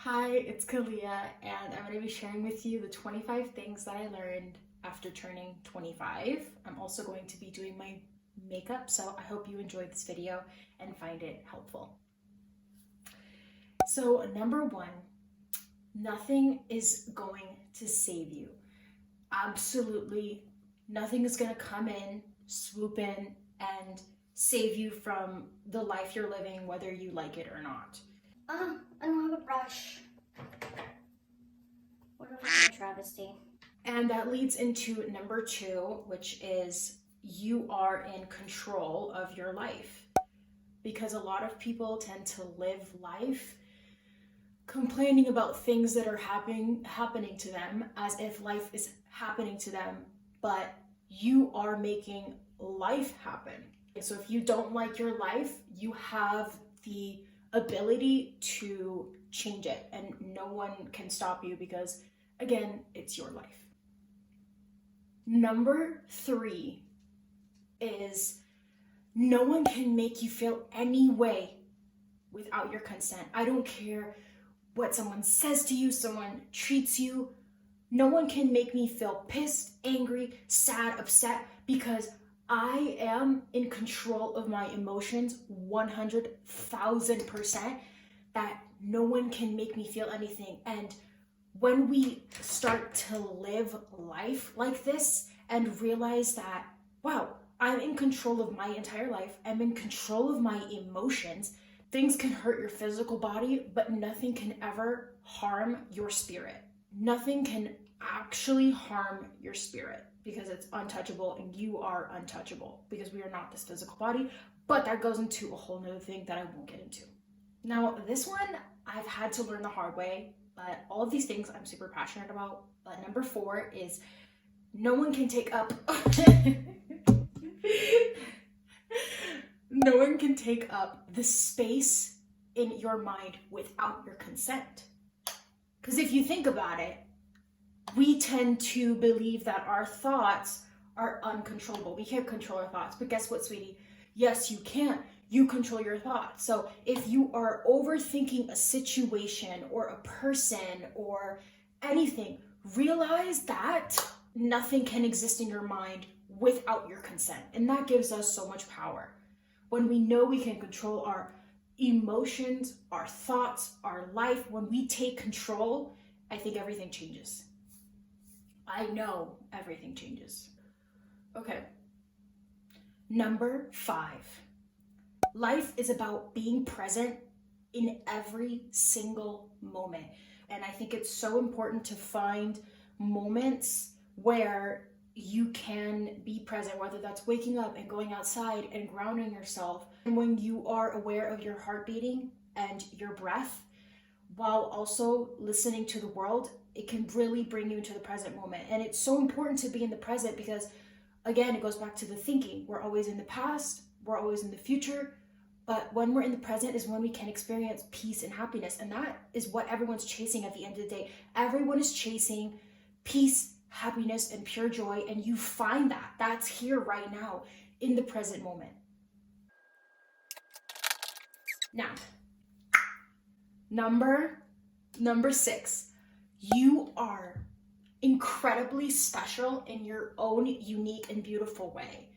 Hi, it's Kaliah, and I'm going to be sharing with you the 25 things that I learned after turning 25. I'm also going to be doing my makeup, so I hope you enjoyed this video and find it helpful. So, number one, nothing is going to save you. Absolutely nothing is going to come in, swoop in, and save you from the life you're living, whether you like it or not. I don't have a brush. What a fucking travesty. And that leads into number two, which is you are in control of your life. Because a lot of people tend to live life complaining about things that are happening to them as if life is happening to them, but you are making life happen. So if you don't like your life, you have the ability to change it, and no one can stop you because, again, it's your life. Number three is no one can make you feel any way without your consent. I don't care what someone says to you, someone treats you. No one can make me feel pissed, angry, sad, upset, because I am in control of my emotions 100,000%, that no one can make me feel anything. And when we start to live life like this and realize that, wow, I'm in control of my entire life, I'm in control of my emotions, things can hurt your physical body, but nothing can ever harm your spirit. Nothing can actually harm your spirit because it's untouchable, and you are untouchable because we are not this physical body. But that goes into a whole nother thing that I won't get into. Now, this one I've had to learn the hard way, but all of these things I'm super passionate about. But number four is no one can take up no one can take up the space in your mind without your consent. Because if you think about it, we tend to believe that our thoughts are uncontrollable. We can't control our thoughts. But guess what, sweetie? Yes, you can. You control your thoughts. So if you are overthinking a situation or a person or anything, realize that nothing can exist in your mind without your consent. And that gives us so much power. When we know we can control our emotions, our thoughts, our life, when we take control, I think everything changes. I know everything changes. Okay. Number five. Life is about being present in every single moment. And I think it's so important to find moments where you can be present, whether that's waking up and going outside and grounding yourself. And when you are aware of your heart beating and your breath, while also listening to the world, it can really bring you into the present moment. And it's so important to be in the present because, again, it goes back to the thinking. We're always in the past, we're always in the future, but when we're in the present is when we can experience peace and happiness. And that is what everyone's chasing at the end of the day. Everyone is chasing peace, happiness, and pure joy, and you find that. That's here right now in the present moment. Now, number six, you are incredibly special in your own unique and beautiful way.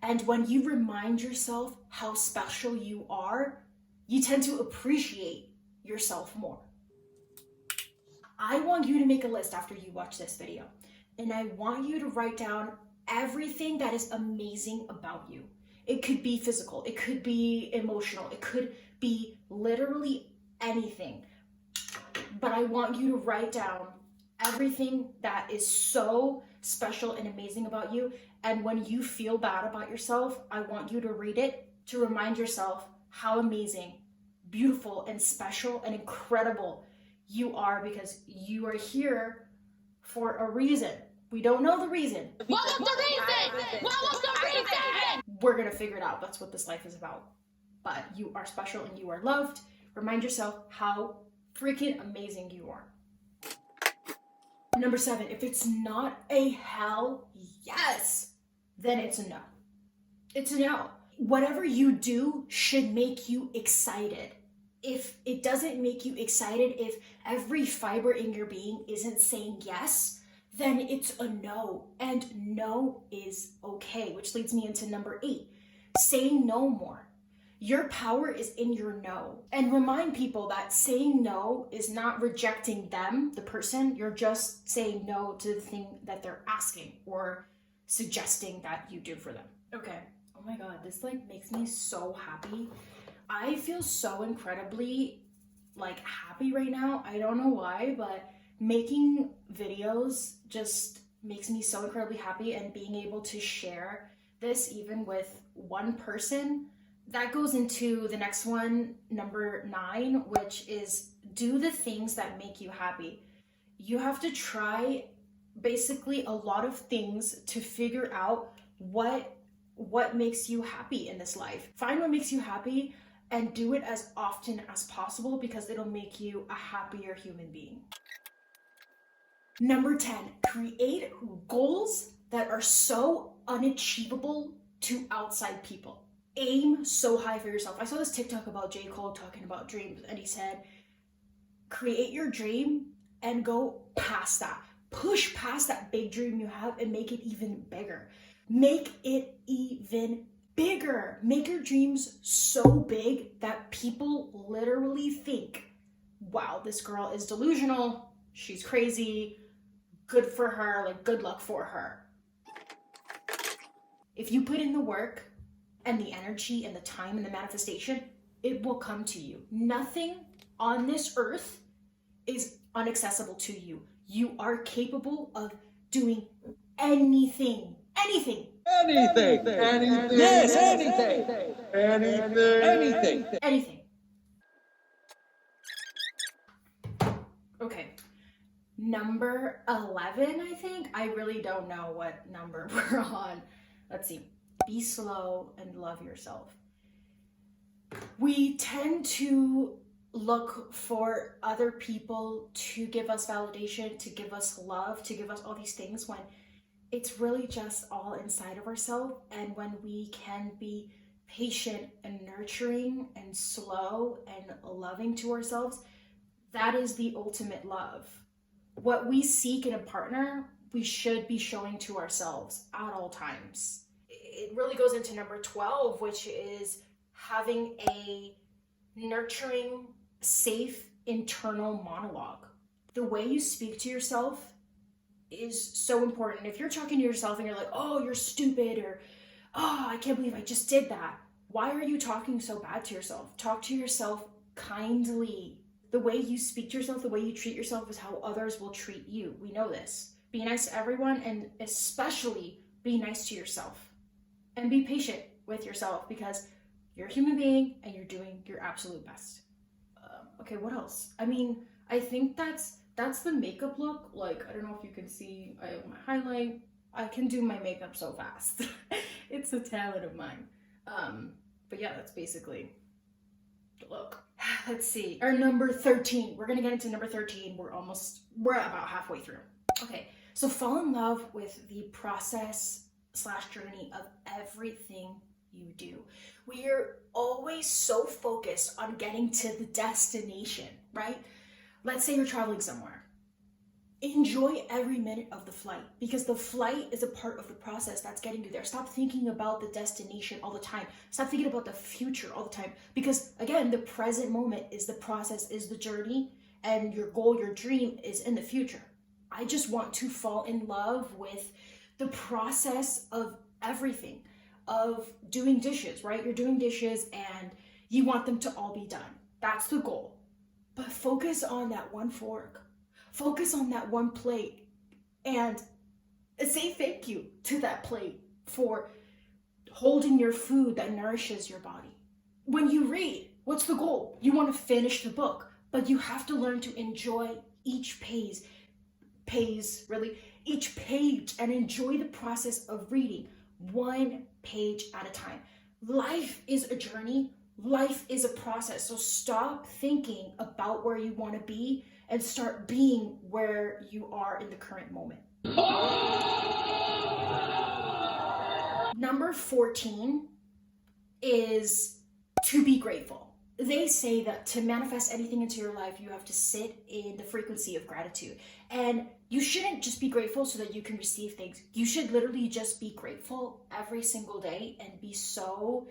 And when you remind yourself how special you are, you tend to appreciate yourself more. I want you to make a list after you watch this video, and I want you to write down everything that is amazing about you. It could be physical, it could be emotional, it could be literally anything. But I want you to write down everything that is so special and amazing about you. And when you feel bad about yourself, I want you to read it to remind yourself how amazing, beautiful, and special and incredible you are, because you are here for a reason. We don't know the reason. What was the reason? What was the reason? We're gonna figure it out. That's what this life is about. But you are special and you are loved. Remind yourself how freaking amazing you are. Number seven, if it's not a hell yes, then it's a no. It's a no. Whatever you do should make you excited. if it doesn't make you excited, if every fiber in your being isn't saying yes, then it's a no. And no is okay, which leads me into number 8, saying no more. Your power is in your no. And remind people that saying no is not rejecting them, the person. You're just saying no to the thing that they're asking or suggesting that you do for them. Okay. Oh my God, this like makes me so happy. I feel so incredibly like happy right now. I don't know why, but making videos just makes me so incredibly happy, and being able to share this even with one person. That goes into the next one, number 9, which is do the things that make you happy. You have to try basically a lot of things to figure out what makes you happy in this life. Find what makes you happy and do it as often as possible, because it'll make you a happier human being. Number 10, create goals that are so unachievable to outside people. Aim so high for yourself. I saw this TikTok about J. Cole talking about dreams, and he said, create your dream and go past that. Push past that big dream you have and make it even bigger. Make it even bigger. Make your dreams so big that people literally think, wow, this girl is delusional. She's crazy. Good for her. Like, good luck for her. If you put in the work and the energy and the time and the manifestation, it will come to you. Nothing on this earth is inaccessible to you. You are capable of doing anything. Anything. Anything. Yes, anything. Anything. Anything. Okay. Number 11, I think. I really don't know what number we're on. Let's see. Be slow and love yourself. We tend to look for other people to give us validation, to give us love, to give us all these things, when it's really just all inside of ourselves. And when we can be patient and nurturing and slow and loving to ourselves, that is the ultimate love. What we seek in a partner, we should be showing to ourselves at all times. It really goes into number 12, which is having a nurturing, safe internal monologue. The way you speak to yourself is so important. If you're talking to yourself and you're like, oh, you're stupid, or oh, I can't believe I just did that, why are you talking so bad to yourself? Talk to yourself kindly. The way you speak to yourself, the way you treat yourself, is how others will treat you. We know this. Be nice to everyone, and especially be nice to yourself. And be patient with yourself, because you're a human being and you're doing your absolute best. Okay, what else? I mean, I think that's the makeup look. Like, I don't know if you can see, I have my highlight. I can do my makeup so fast. It's a talent of mine. But yeah, that's basically the look. Let's see, our number 13. We're gonna get into number 13. We're about halfway through. Okay, so fall in love with the process/journey of everything you do. We are always so focused on getting to the destination, right? Let's say you're traveling somewhere. Enjoy every minute of the flight, because the flight is a part of the process that's getting you there. Stop thinking about the destination all the time. Stop thinking about the future all the time, because again, the present moment is the process, is the journey, and your goal, your dream is in the future. I just want to fall in love with the process of everything, of doing dishes, right? You're doing dishes and you want them to all be done. That's the goal. But focus on that one fork. Focus on that one plate, and say thank you to that plate for holding your food that nourishes your body. When you read, what's the goal? You want to finish the book, but you have to learn to enjoy each page, and enjoy the process of reading one page at a time. Life is a journey. Life is a process. So stop thinking about where you want to be and start being where you are in the current moment. Number 14 is to be grateful. They say that to manifest anything into your life, you have to sit in the frequency of gratitude. And you shouldn't just be grateful so that you can receive things. You should literally just be grateful every single day and be so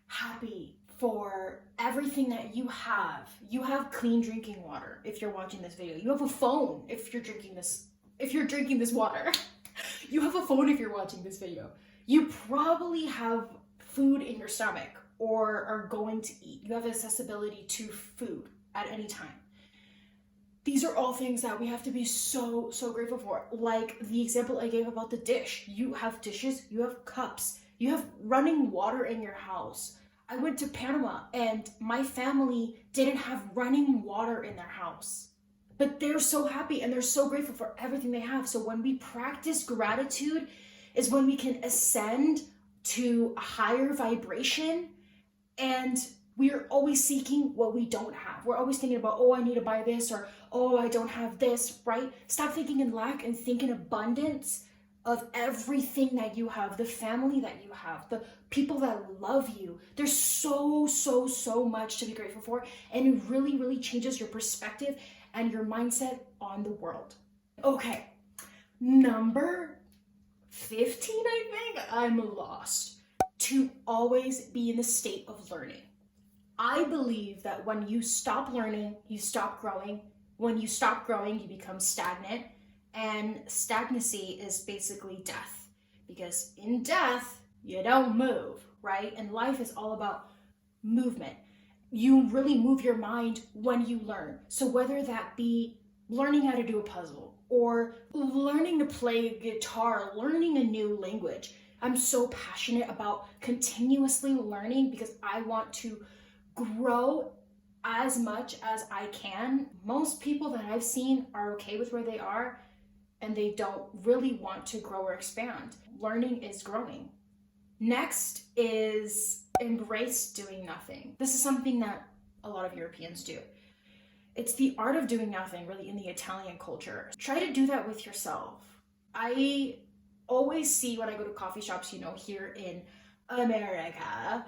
happy for everything that you have. You have clean drinking water if you're watching this video. You have a phone if you're drinking this water. You have a phone if you're watching this video. You probably have food in your stomach or are going to eat. You have accessibility to food at any time. These are all things that we have to be so grateful for. Like the example I gave about the dish. You have dishes, you have cups, you have running water in your house. I went to Panama and my family didn't have running water in their house. But they're so happy and they're so grateful for everything they have. So when we practice gratitude is when we can ascend to a higher vibration, and we're always seeking what we don't have. We're always thinking about, oh, I need to buy this, or, oh, I don't have this, right? Stop thinking in lack and think in abundance of everything that you have, the family that you have, the people that love you. There's so much to be grateful for, and it really changes your perspective and your mindset on the world. Okay, number 15, I think. I'm lost. To always be in the state of learning. I believe that when you stop learning, you stop growing. When you stop growing, you become stagnant. And stagnancy is basically death. Because in death, you don't move, right? And life is all about movement. You really move your mind when you learn. So whether that be learning how to do a puzzle, or learning to play guitar, learning a new language. I'm so passionate about continuously learning because I want to grow as much as I can. Most people that I've seen are okay with where they are and they don't really want to grow or expand. Learning is growing. Next is embrace doing nothing. This is something that a lot of Europeans do. It's the art of doing nothing, really, in the Italian culture. Try to do that with yourself. I always see when I go to coffee shops, here in America,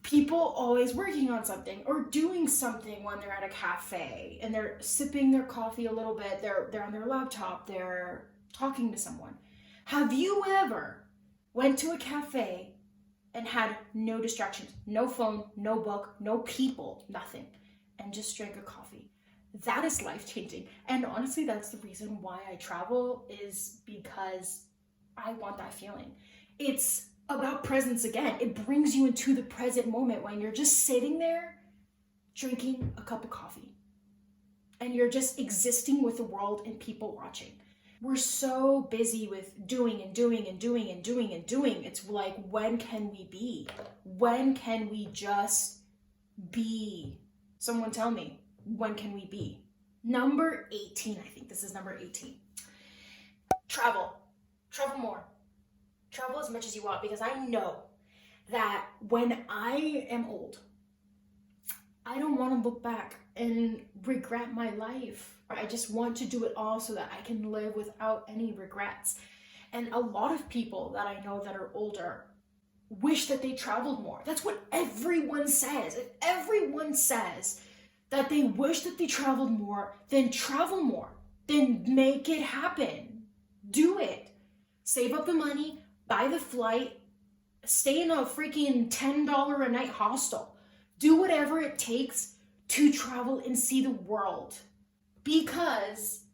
people always working on something or doing something when they're at a cafe and they're sipping their coffee a little bit, they're on their laptop, they're talking to someone. Have you ever went to a cafe and had no distractions, no phone, no book, no people, nothing, and just drank a coffee? That is life-changing. And honestly, that's the reason why I travel, is because I want that feeling. It's about presence again. It brings you into the present moment when you're just sitting there drinking a cup of coffee and you're just existing with the world and people watching. We're so busy with doing and doing and doing and doing and doing. It's like, when can we be? When can we just be? Someone tell me, when can we be? Number 18, I think this is number 18. Travel. Travel more. Travel as much as you want, because I know that when I am old, I don't want to look back and regret my life. I just want to do it all so that I can live without any regrets. And a lot of people that I know that are older wish that they traveled more. That's what everyone says. If everyone says that they wish that they traveled more, then travel more. Then make it happen. Do it. Save up the money, buy the flight, stay in a freaking $10 a night hostel. Do whatever it takes to travel and see the world, because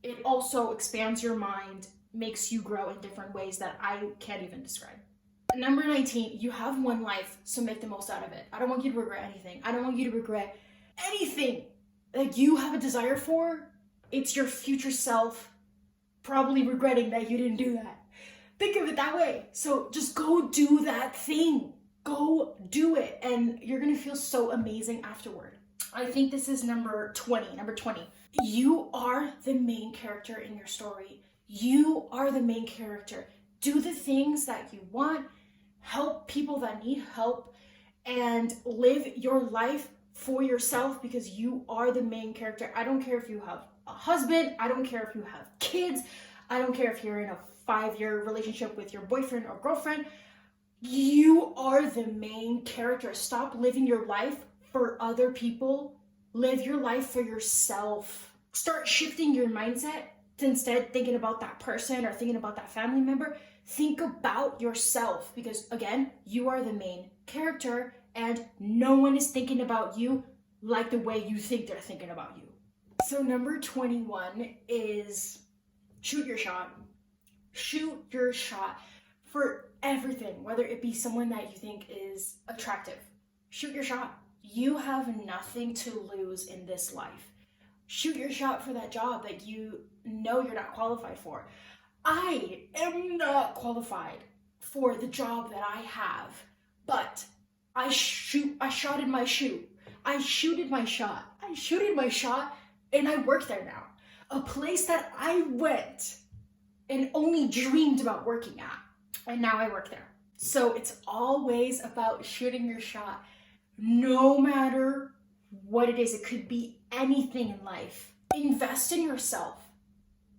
it also expands your mind, makes you grow in different ways that I can't even describe. Number 19, you have one life, so make the most out of it. I don't want you to regret anything. I don't want you to regret anything that you have a desire for. It's your future self probably regretting that you didn't do that. Think of it that way. So just go do that thing. Go do it, and you're gonna feel so amazing afterward. I think this is number 20. Number 20. You are the main character in your story. You are the main character. Do the things that you want, help people that need help, and live your life for yourself, because you are the main character. I don't care if you have a husband. I don't care if you have kids. I don't care if you're in a 5-year relationship with your boyfriend or girlfriend. You are the main character. Stop living your life for other people. Live your life for yourself. Start shifting your mindset to instead thinking about that person or thinking about that family member. Think about yourself, because again, you are the main character and no one is thinking about you like the way you think they're thinking about you. So number 21 is shoot your shot. Shoot your shot for everything, whether it be someone that you think is attractive. Shoot your shot. You have nothing to lose in this life. Shoot your shot for that job that you know you're not qualified for. I am not qualified for the job that I have, but I shooted my shot, and I work there now. A place that I went and only dreamed about working at, and now I work there. So it's always about shooting your shot, no matter what it is. It could be anything in life. Invest in yourself.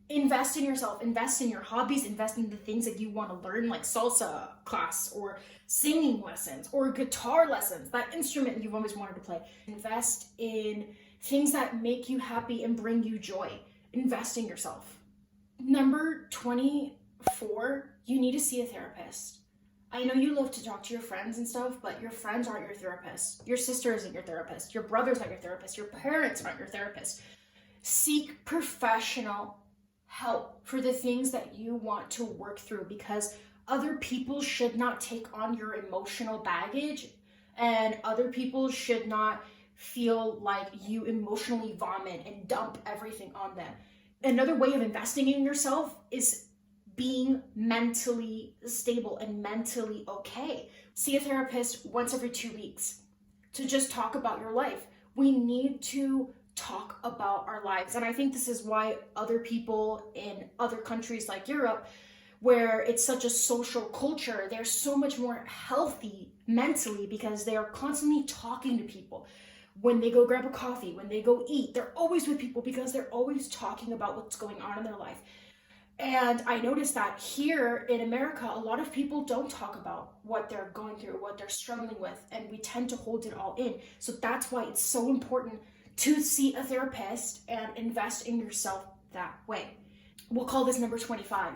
Invest in yourself. Invest in your hobbies. Invest in the things that you want to learn, like salsa class or singing lessons or guitar lessons, that instrument you've always wanted to play. Invest in things that make you happy and bring you joy. Invest in yourself. Number 24, you need to see a therapist. I know you love to talk to your friends and stuff, but your friends aren't your therapist. Your sister isn't your therapist. Your brother's not your therapist. Your parents aren't your therapist. Seek professional help for the things that you want to work through, because other people should not take on your emotional baggage, and other people should not feel like you emotionally vomit and dump everything on them. Another way of investing in yourself is being mentally stable and mentally okay. See a therapist once every 2 weeks to just talk about your life. We need to talk about our lives. And I think this is why other people in other countries like Europe, where it's such a social culture, they're so much more healthy mentally, because they are constantly talking to people. When they go grab a coffee, when they go eat, they're always with people because they're always talking about what's going on in their life. And I noticed that here in America, a lot of people don't talk about what they're going through, what they're struggling with, and we tend to hold it all in. So that's why it's so important to see a therapist and invest in yourself that way. We'll call this number 25.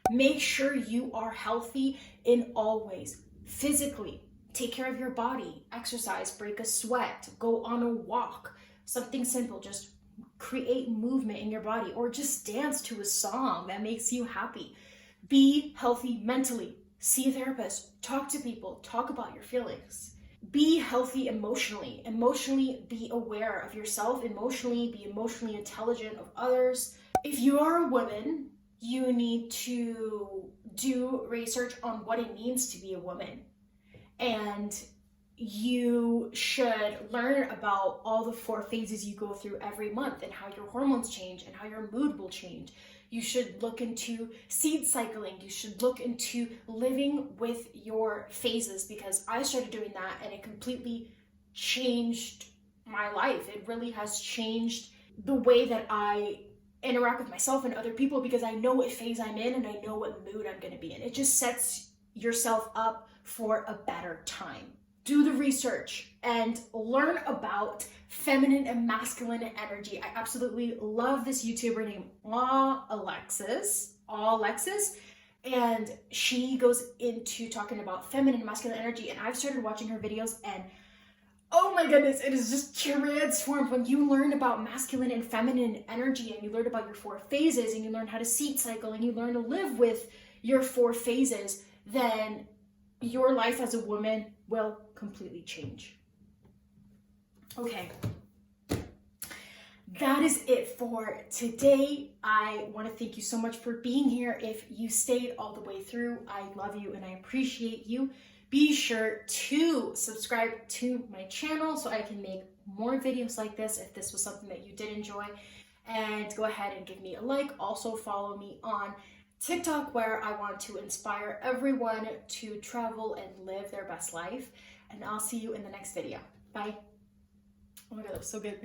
Make sure you are healthy in all ways. Physically, take care of your body, exercise, break a sweat, go on a walk, something simple, just create movement in your body, or just dance to a song that makes you happy. Be healthy mentally. See a therapist, talk to people, talk about your feelings. Be healthy emotionally. Emotionally, be aware of yourself. Emotionally, be emotionally intelligent of others. If you are a woman, you need to do research on what it means to be a woman. And you should learn about all the 4 phases you go through every month and how your hormones change and how your mood will change. You should look into seed cycling. You should look into living with your phases, because I started doing that and it completely changed my life. It really has changed the way that I interact with myself and other people, because I know what phase I'm in and I know what mood I'm going to be in. It just sets yourself up for a better time. Do the research and learn about feminine and masculine energy. I absolutely love this YouTuber named Alexis, and she goes into talking about feminine and masculine energy, and I've started watching her videos, and oh my goodness, it is just transformed. When you learn about masculine and feminine energy, and you learn about your 4 phases, and you learn how to seed cycle, and you learn to live with your 4 phases, then your life as a woman will completely change. Okay, that is it for today. I want to thank you so much for being here. If you stayed all the way through, I love you and I appreciate you. Be sure to subscribe to my channel so I can make more videos like this if this was something that you did enjoy. And go ahead and give me a like. Also follow me on TikTok, where I want to inspire everyone to travel and live their best life. And I'll see you in the next video. Bye. Oh my God, that was so good.